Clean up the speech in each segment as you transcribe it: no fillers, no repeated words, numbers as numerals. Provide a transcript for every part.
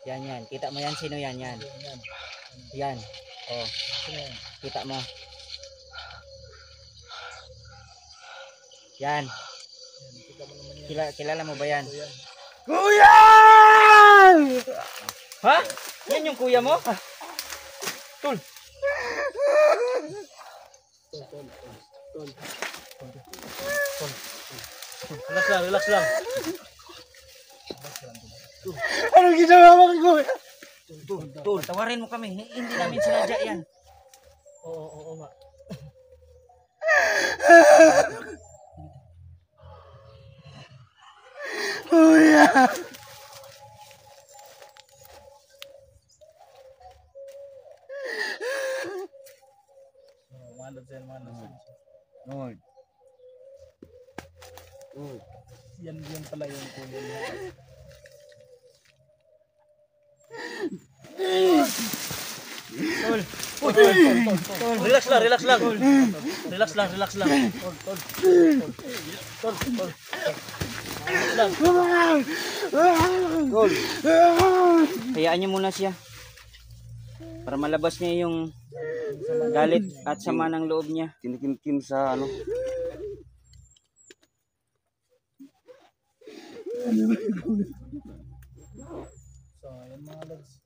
Yan, yan. Kita mo yan? Sino yan? Yan. Yan. Oh. Kita mo. Yan. Kilala mo ba yan? Kuya! Ha? Yan yung kuya mo? Tol. Relax lang, relax lang. Anong ginawa mo kay kuya? Tol, tawarin mo kami. Hindi namin sinadya yan. Oo nga. Kuya! Manod sir, manod. Lord. Yan pala yung kuya niya. Tol. Tol. Relax lang, relax lang. Relax lang, relax lang. Tol. Tol. Hayaan niyo muna siya. Para malabas niya yung galit at sama ng loob niya. Kinikim sa ano. So, yan mga lods.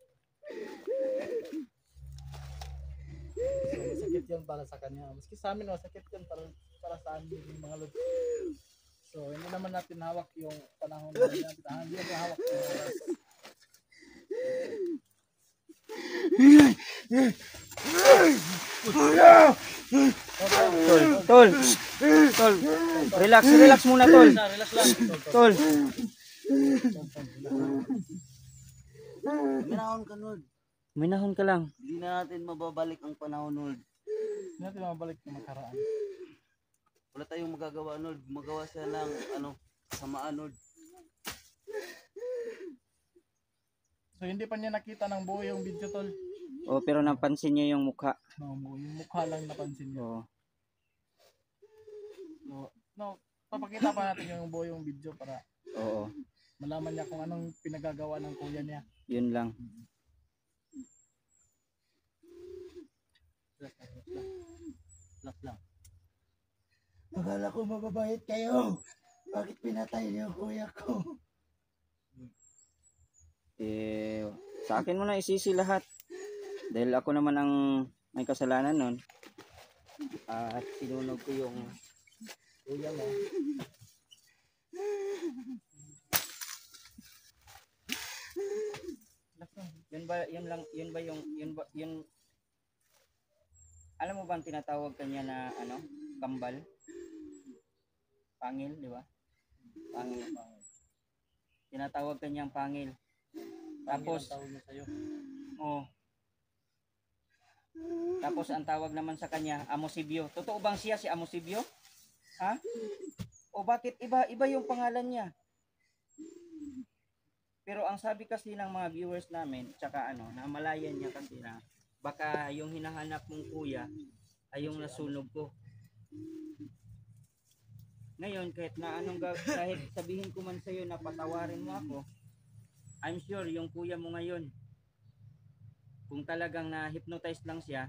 So, masakit yan para sa kanya. Maski sa amin, masakit yan para sa amin mga lods. So, hindi naman natin hawak yung panahon na natin. Hindi natin hawak yung oras. Tol. Relax muna, tol. Relax lang. Tol. Minahon ka, Lord. Minahon ka lang. Hindi na natin mababalik ang panahon, Lord. Hindi natin mabalik yung makaraan. Wala tayong magagawa, Lord. Magawa siya ng kasamaan, Lord. So, hindi pa niya nakita ng buo yung video, tol. Oh, pero napansin niya yung mukha. No, yung mukha lang napansin niya. Oh. No, papakita pa natin yung buo yung video para Oo. malaman niya kung anong pinagagawa ng kuya niya. Yun lang. Relax lang. Akala ko mababait kayo. Bakit pinatay niyo kuya ko? Sa akin mo na isisi lahat. Dahil ako naman ang may kasalanan nun. At sinunog ko yung kuya mo. Yun alam mo bang tinatawag kanya na kambal? Pangil, di ba? Pangil. Tinatawag kanyang pangil. Tapos oh. Tapos ang tawag naman sa kanya, Amosibyo. Totoo bang siya si Amosibyo? Ha? O bakit iba yung pangalan niya? Pero ang sabi kasi ng mga viewers namin, tsaka namalayan niya kasi na baka yung hinahanap mong kuya ay yung nasunog ko. Ngayon, kahit sabihin ko man sa'yo na patawarin mo ako, I'm sure yung kuya mo ngayon, kung talagang na-hypnotize lang siya,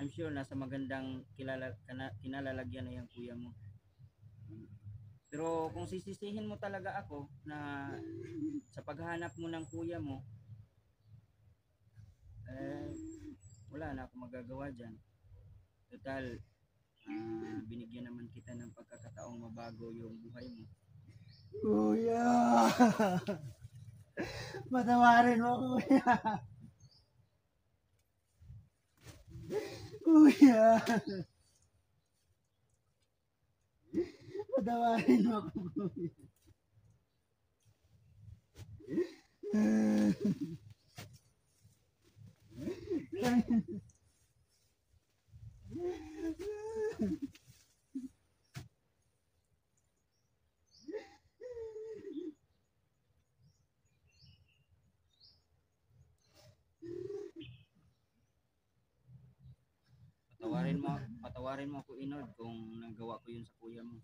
I'm sure nasa magandang kinalalagyan na yung kuya mo. Pero kung sisisihin mo talaga ako na sa paghanap mo ng kuya mo, wala na akong magagawa dyan. Total, binigyan naman kita ng pagkakataong mabago yung buhay mo. Kuya! Patawarin mo, kuya! Kuya! Patawarin mo ako, kuya! Patawarin mo ako, Inod, kung nagawa ko yun sa kuya mo.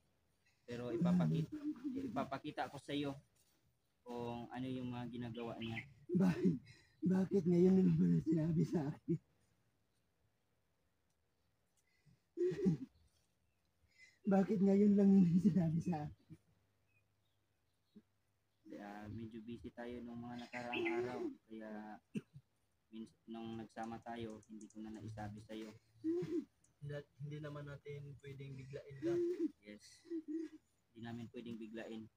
Pero ipapakita ko sa iyo kung ano yung mga ginagawa niya. Bakit ngayon na naman ang sinabi sa akin? Bakit ngayon lang yung sinabi sa akin? Kaya medyo busy tayo nung mga nakaraang araw. Kaya nung nagsama tayo, hindi ko na naisabi sa'yo. Hindi naman natin pwedeng biglain lang. Yes. Hindi namin pwedeng biglain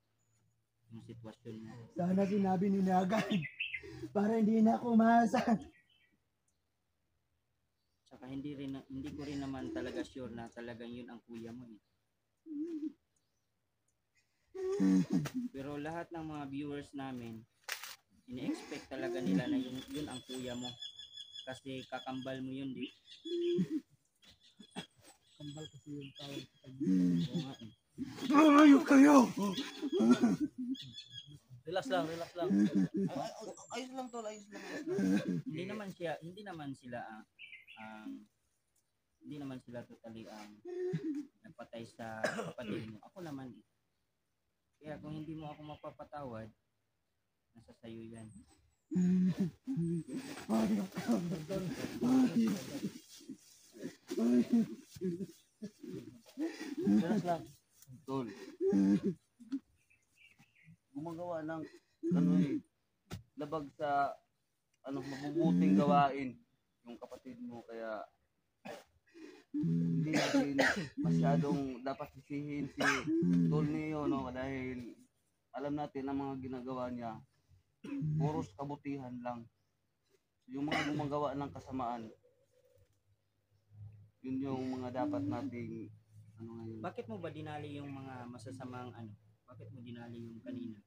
yung sitwasyon mo. Sana sinabi ni na agad para hindi na ako umasa. Tsaka hindi ko rin naman talaga sure na talagang yun ang kuya mo eh. Pero lahat ng mga viewers namin, ini-expect talaga nila na yun ang kuya mo. Kasi kakambal mo yun, di? Kambal kasi yung tawag sa kanya. Oo nga eh. Ayaw kayo! Relax lang, relax lang. Ayos lang tol, ayos lang. Hindi naman sila totally nagpatay sa kapatid mo. Ako naman eh. Kaya kung hindi mo ako mapapatawad, nasa sayo yan. Relax lang. Tol. Gumagawa ng labag sa mabubuting gawain yung kapatid mo, kaya hindi natin masyadong dapat sisihin si Tol Neo, no, dahil alam natin ang mga ginagawa niya puros kabutihan lang. Yung mga gumagawa ng kasamaan, yun yung mga dapat nating ngayon. Bakit mo ba dinali yung mga masasamang Bakit mo dinali yung kanina?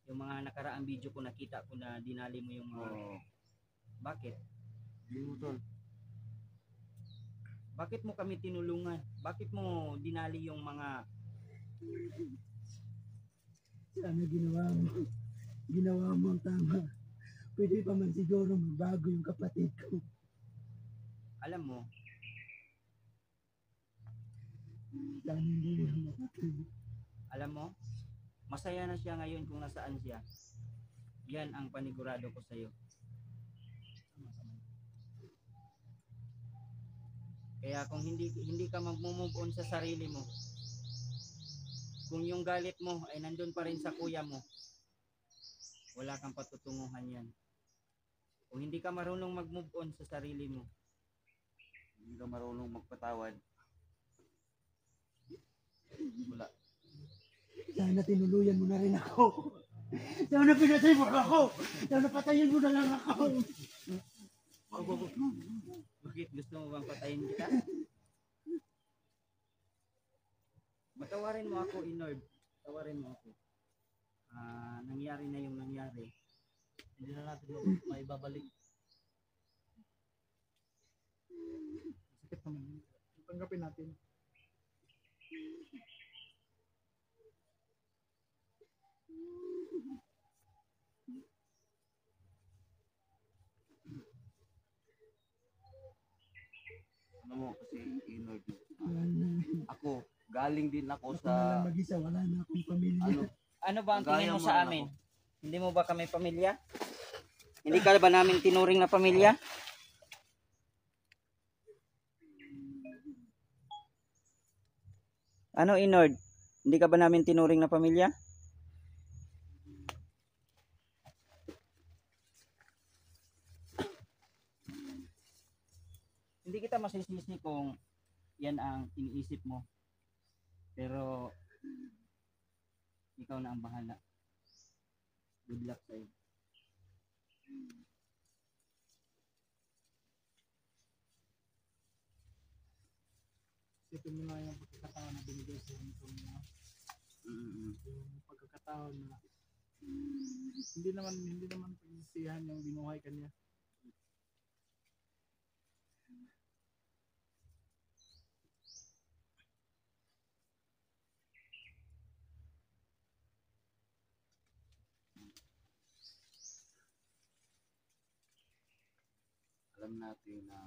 Yung mga nakaraang video ko nakita ko na dinali mo yung mga... Bakit? Hindi mo tol. Bakit mo kami tinulungan? Bakit mo dinali yung mga... Sana ginawa mo ang tama. Pwede pa man siguro magbago yung kapatid ko. Alam mo, Sana hindi na makatulog. alam mo, masaya na siya ngayon kung nasaan siya. Yan ang panigurado ko sa'yo. Kaya kung hindi ka mag-move on sa sarili mo, kung yung galit mo ay nandun pa rin sa kuya mo, wala kang patutunguhan yan. Kung hindi ka marunong mag-move on sa sarili mo, Hindi ka marunong magpatawad, wala. Sana tinuluyan mo na rin ako. Sana pinatay mo ako. Sana patayin mo na lang ako. bakit gusto mo bang patayin kita? Matawarin mo ako, Inord. Tawarin mo ako. Nangyari na yung nangyari. Hindi na natin maibabalik. Sakit naman. Tanggapin natin. Ano mo kasi Inord, Wala na. ako galing din ako Ako na lang sa mag-isa. Wala na akong pamilya. Ano ba ang tingin Gaya mo mo sa lang amin? ako. Hindi mo ba kami pamilya? Hindi ka ba namin tinuring na pamilya? Ano, Inord? Hindi ka ba namin tinuring na pamilya? Hindi kita masisisi kung yan ang iniisip mo. Pero ikaw na ang bahala. Good luck sa'yo. Isipin mo na yung pagkakataon na binigay sa inyo niya. Yung pagkakataon na hindi naman pagsisihan yung binuhay kanya. alam natin na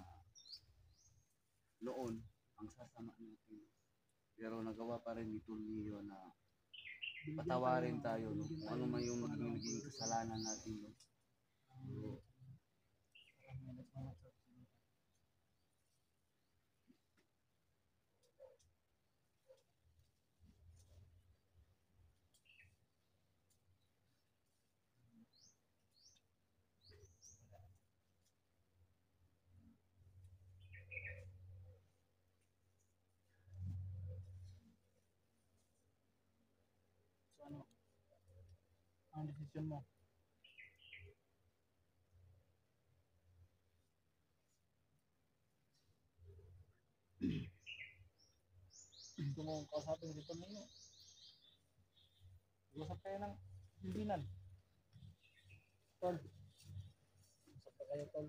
noon ang sasama natin, pero nagawa pa rin ni Tol Neo na patawarin tayo, no? Kung ano man yung naging kasalanan natin, no? So ano? Ang desisyon mo? Gusto mo kausapin dito ninyo? Usap kayo ng himpilan. Tol. Usap pa kayo, tol.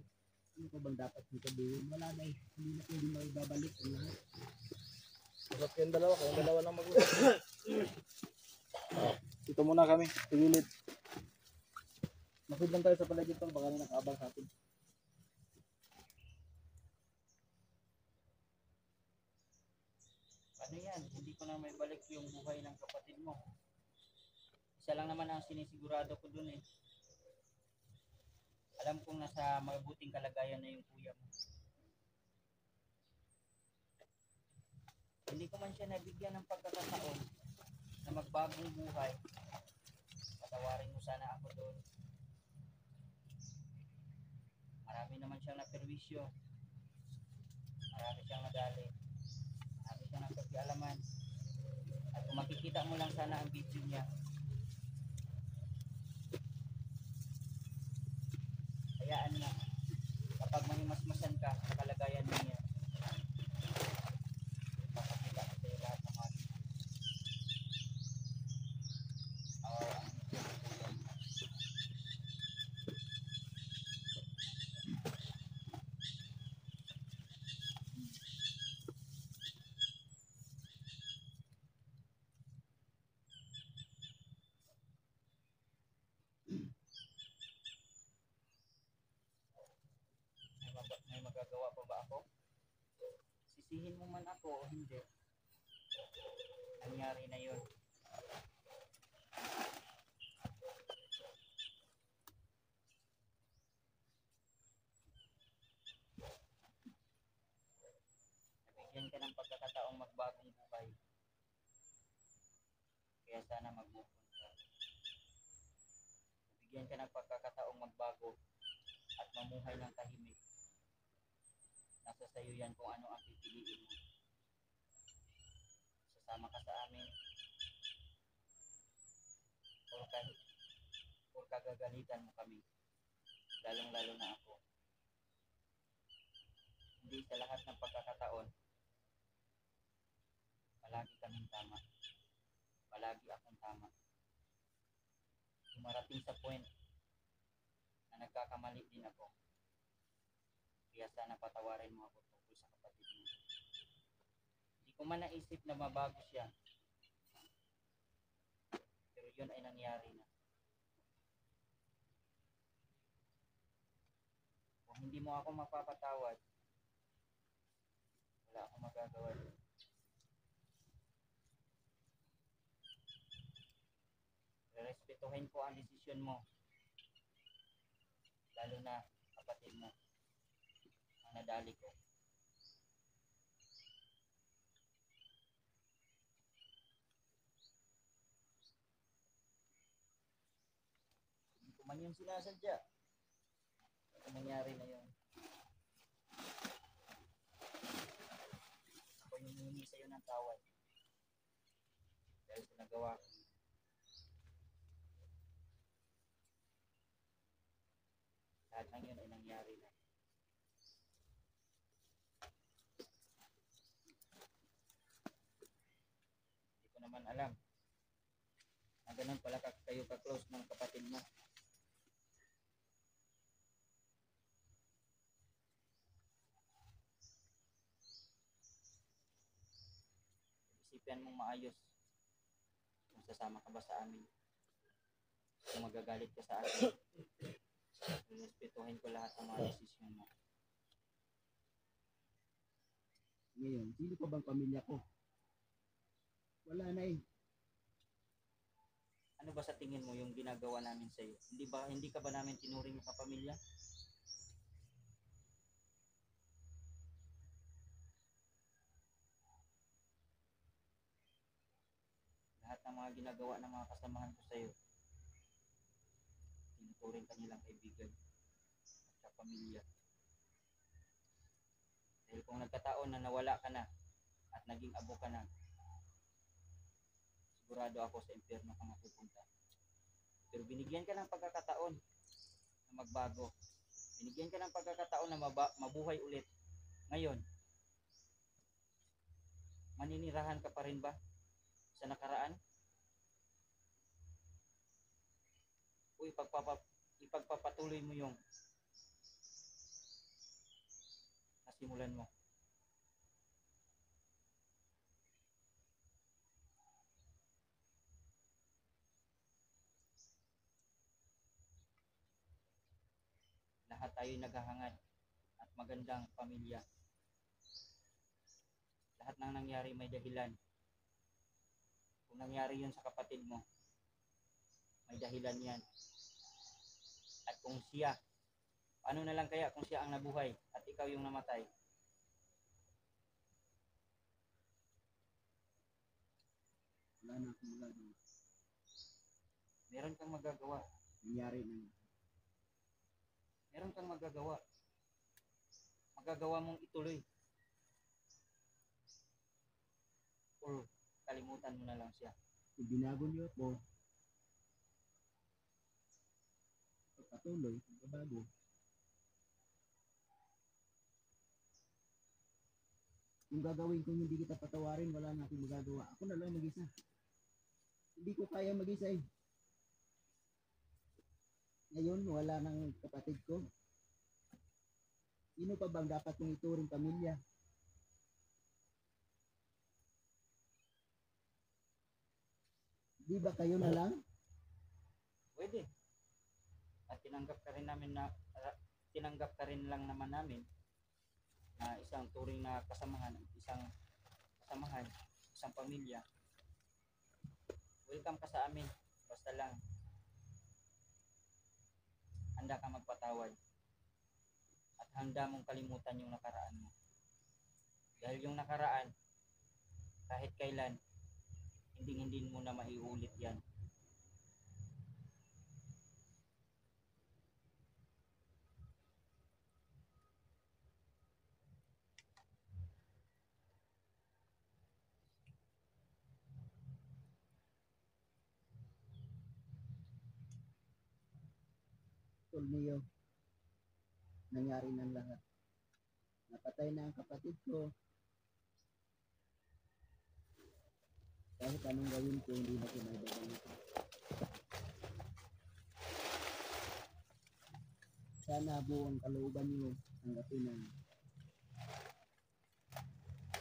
Ano pa bang dapat dito gawin? Wala na eh. Hindi na pwede maibabalik ang lahat. Usap kayong dalawa lang mag-usap. Dito muna kami, pigilit. Masid lang tayo sa paligid tol, baka may nakaabang sa atin. Ano yan? Hindi ko na may balik yung buhay ng kapatid mo. Isa lang naman ang sinisigurado ko dun eh. Alam kong nasa mabuting kalagayan na yung kuya mo. Hindi ko man siya nabigyan ng pagkakataon na magbagong buhay. Patawarin mo sana ako doon. Marami naman siyang naperwisyo. Marami siyang nadali. Marami siyang nagpakialaman. At kung makikita mo lang sana ang video niya, hayaan na. Kapag mahimasmasan ka sa kalagayan niya, papakita ko sa'yo lahat ng mga ang video ng kuya mo. May magagawa pa ba ako? Sisihin mo man ako o hindi, nangyari na yun. Nabigyan ka ng pagkakataong magbagong buhay. Kaya sana mag-move on ka. Nabigyan ka ng pagkakataong magbago at mamuhay ng tahimik. Nasa sayo yan kung ano ang pipiliin mo. Sasama ka sa amin o kagagalitan mo kami, lalong lalo na ako. Hindi sa lahat ng pagkakataon palagi kaming tama, palagi akong tama. Dumarating sa point na nagkakamali din ako. Kaya sana patawarin mo ako tungkol sa kapatid mo. Hindi ko man naisip na mabago siya. Pero yun ay nangyari na. Kung hindi mo ako mapapatawad, wala akong magagawa. Respetuhin ko ang desisyon mo. Lalo na kapatid mo ang nadali ko. Hindi ko man yung sinasadya. Ang nangyari na yun. Ako yung humingi sa'yo ng tawad. Dahil sa nagawa ko. Lahat ng yun ay nangyari na. Hindi ko naman alam na ganun pala kayo ka-close ng kapatid mo. Isipan mong maayos kung sasama ka ba sa amin. Kung magagalit ka sa akin, respetuhin ko lahat ng mga desisyon mo. Ngayon, sino pa bang pamilya ko? Wala na eh. Ano ba sa tingin mo yung ginagawa namin sa iyo? Hindi ka ba namin tinuring na kapamilya? Lahat ng mga ginagawa ng mga kasamahan ko sa iyo, tinuturing ka nilang kaibigan at kapamilya. Dahil kung nagkataon na nawala ka na at naging abo ka na, sigurado ako sa impyerno ka mapupunta. Pero binigyan ka ng pagkakataon na magbago. Binigyan ka ng pagkakataon na mabuhay ulit. Ngayon, maninirahan ka pa rin ba sa nakaraan? O ipagpapatuloy mo yung nasimulan mo? Lahat tayo naghahangad at magandang pamilya. Lahat ng nangyari may dahilan. Kung nangyari yun sa kapatid mo, may dahilan yan. At kung siya, ano na lang kaya kung siya ang nabuhay at ikaw yung namatay? Wala na akong magagawa. Meron kang magagawa. Nangyari na. Meron kang magagawa. Magagawa mong ituloy. Or kalimutan mo na lang siya. Kung binago niyo ako, patuloy, pagbabago. Kung gagawin kong hindi kita patawarin, wala na akong magagawa. Ako na lang mag-isa. Hindi ko kaya mag-isa eh. Ngayon, wala nang kapatid ko. Sino pa bang dapat kong ituring pamilya? Di ba kayo na lang? Pwede. At tinanggap ka rin lang naman namin na isang turing na kasamahan, isang pamilya. Welcome ka sa amin. Basta lang handa ka magpatawad at handa mong kalimutan yung nakaraan mo. Dahil yung nakaraan, kahit kailan, hindi mo na maiulit yan. Tulmiyo, nangyari ng lahat. Napatay na ang kapatid ko. Kahit anong gawin ko, hindi na kinababalik. Sana buong kalooban niyo ang ng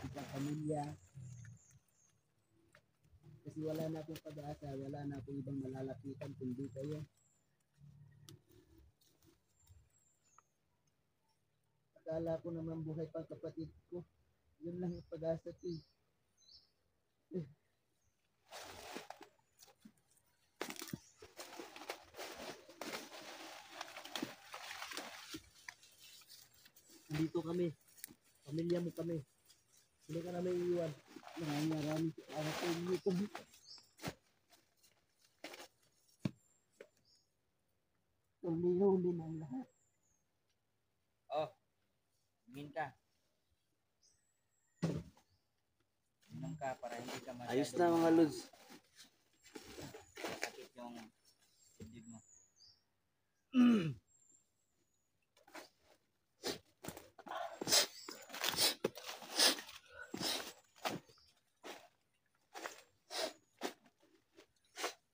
isang pamilya. Kasi wala na akong pag-asa, wala na akong ibang malalapitan kundi kayo. Akala ko naman buhay pang kapatid ko. Yun lang yung pag-asa ko eh. Dito kami. Pamilya mo kami. Hindi ka namin iiwan. Maraming salamat sa inyo po. Huli ng lahat. Oh, umin ka. Uminom ka para hindi ka masyado. Ayos na mga lods. Sakit yung dibdib mo.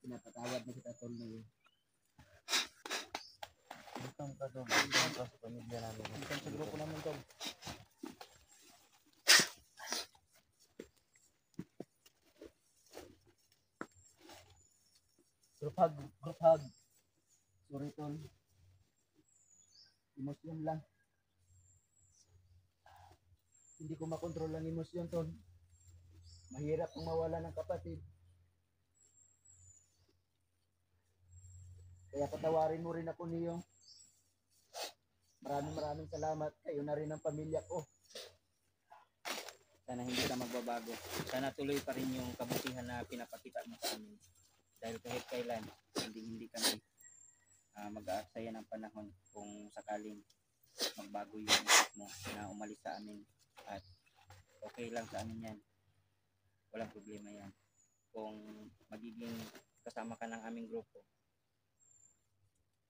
Pinapatawad na kita tol na yun. Welcome ka doon. Welcome ka sa pamilya namin. Welcome sa grupo namin, Tom. Group hug. Sorry tol. Emosyon lang. Hindi ko makontrol ang emosyon tol. Mahirap kung mawala ng kapatid. Kaya patawarin mo rin ako niyo. Maraming salamat. Kayo na rin ang pamilya ko. Sana hindi ka magbabago. Sana tuloy pa rin yung kabutihan na pinapakita mo sa amin. Dahil kahit kailan, hindi kami mag-aaksaya ng panahon kung sakaling magbago yung isip mo na umalis sa amin. At okay lang sa amin yan. Walang problema yan. Kung magiging kasama ka ng aming grupo,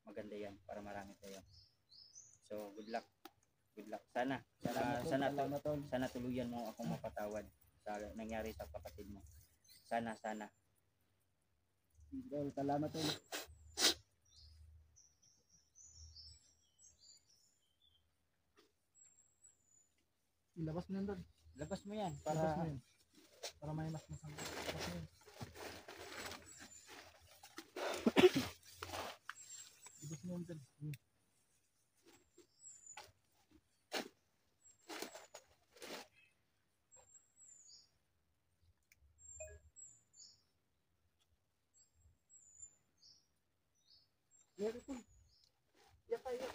maganda yan para marami tayo. So, good luck. Good luck. Sana tuluyan mo akong mapatawad sa nangyari sa kapatid mo. Sana. Tol, salamat tol. Ilabas mo yan doon. Labas mo yan Labas para mo yan. Para may mas masama. Labas mo yan. Labas mo yan doon. Meron tol. Yan tayo.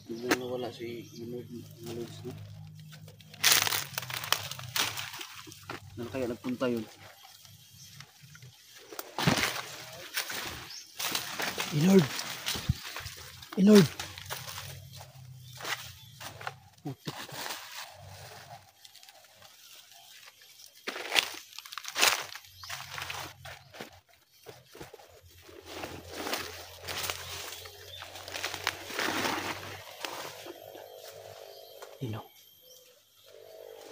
Biglang nawala si Inod na Lods, no? Saan kaya nagpunta yun? Inord. Inord. Putik. Ino.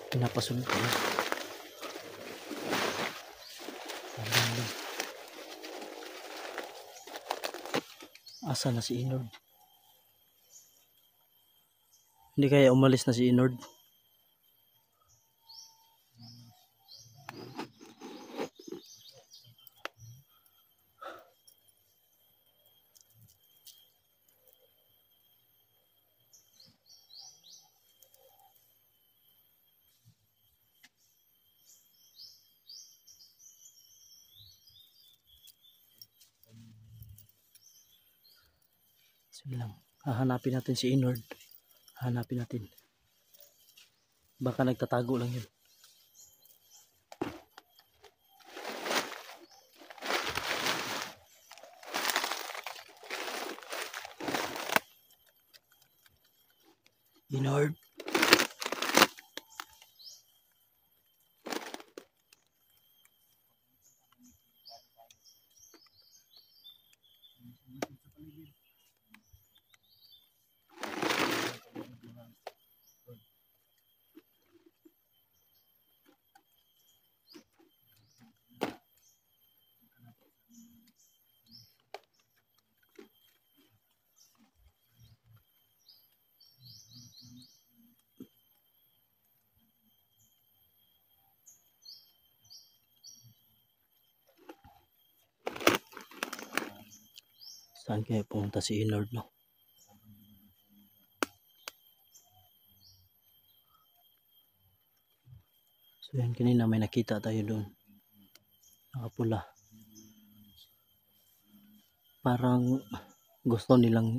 Pinapasunod ko na. Asa na si Inord? Hindi kaya umalis na si Inord? Sige lang. Hahanapin natin si Inord. Hahanapin natin. Baka nagtatago lang yun. Inord. Saan kaya pumunta si Inord, no? So yan, kanina may nakita tayo doon. Nakapula. Parang gusto nilang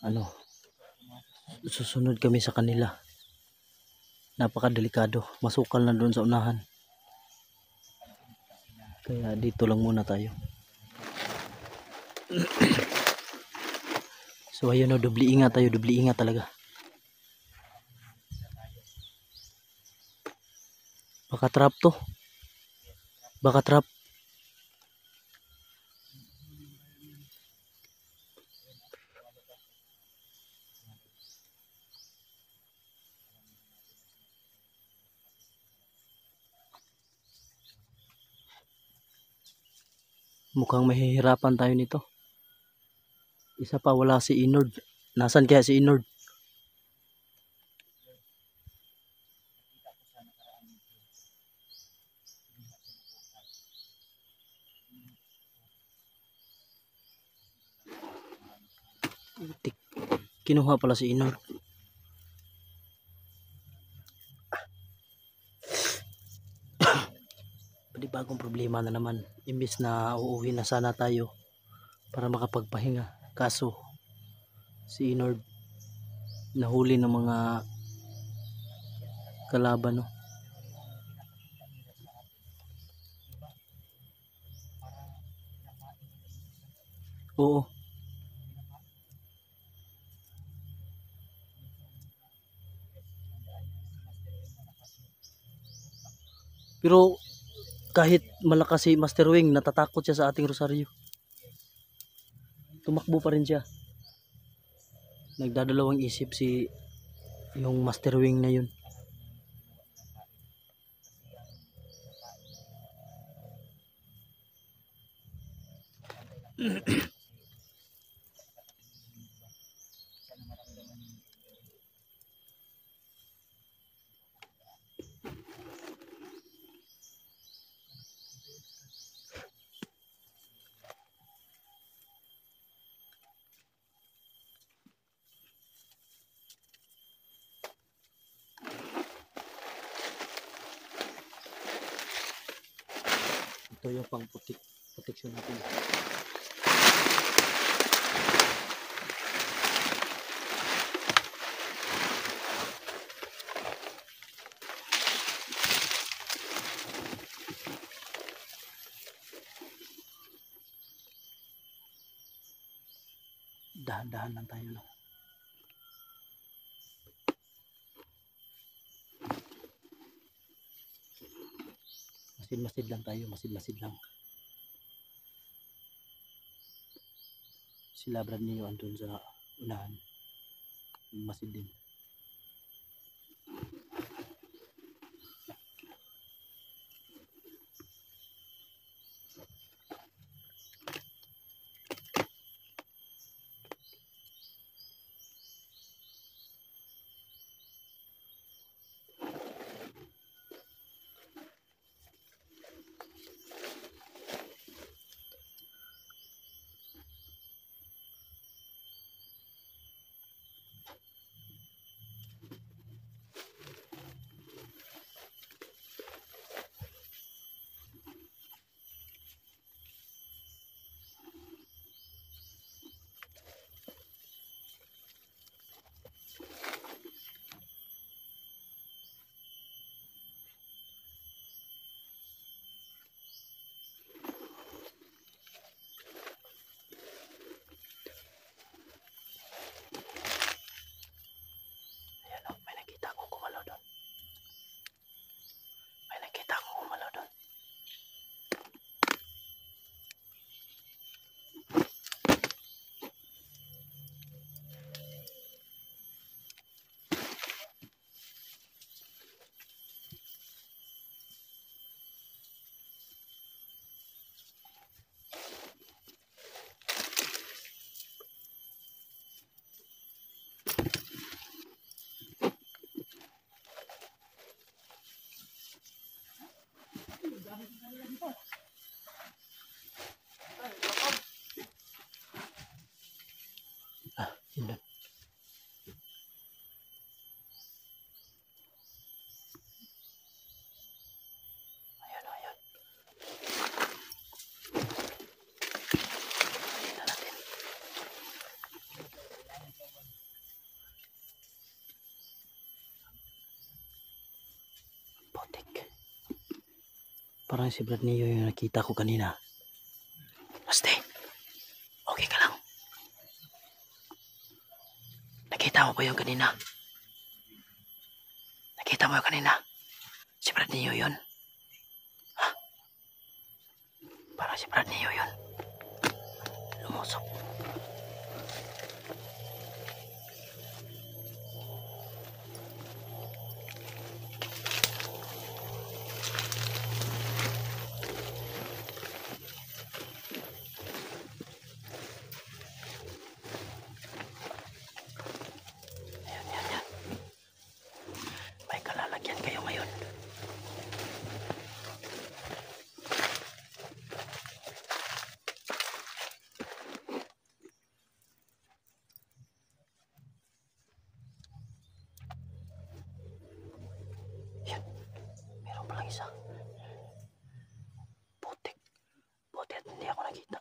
ano, susunod kami sa kanila. Napakadelikado. Masukal na doon sa unahan. Kaya dito lang muna tayo. So ayun o, dubli ingat tayo. Dubli ingat talaga. Baka trap to. Baka trap. Mukhang mahihirapan tayo nito. Isa pa, wala si Inord. Nasaan kaya si Inord? Kinuha pala si Inord. Bagong problema na naman. Imbis na uuwi na sana tayo para makapagpahinga. Kaso si Inord nahuli ng mga kalaban, no? Oo. Pero kahit malakas si Master Wing, natatakot siya sa ating Rosario. Tumakbo pa rin siya. Nagdadalawang isip si yung Master Wing na yun. Ito yung pang protection natin. Dahan-dahan lang tayo, no? Masid-masid lang tayo, masid-masid lang. Sila Brad niyo andun sa unahan. Masid din. Yun. Parang si Brad Neo yung nakita ko kanina. Raste, okay ka lang? Nakita mo ba yung kanina? Nakita mo yung kanina? Si Brad Neo yun? Ha? Parang si Brad Neo yun. Lumusok. Yan. May kalalagyan kayo ngayon. Yan. Meron palang isa. Putik. Buti at hindi ako nakita.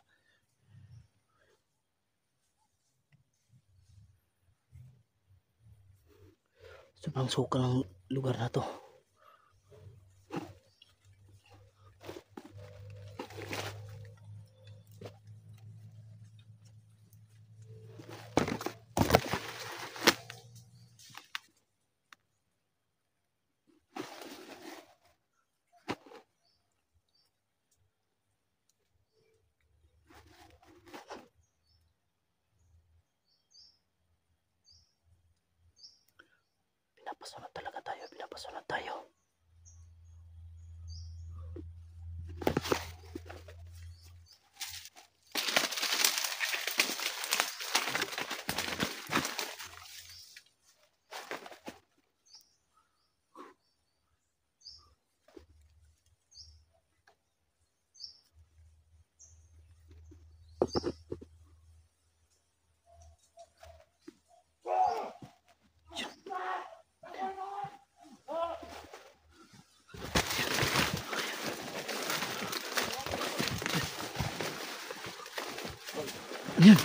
Sobrang sukal ng lugar na to. Pinapasunod talaga tayo. Pinapasunod tayo. Yan.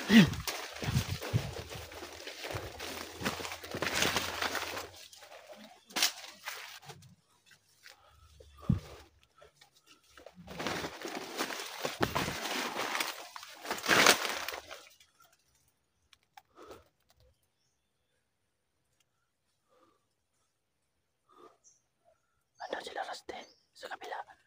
Yan. Ano sila Raste? Sa kabila.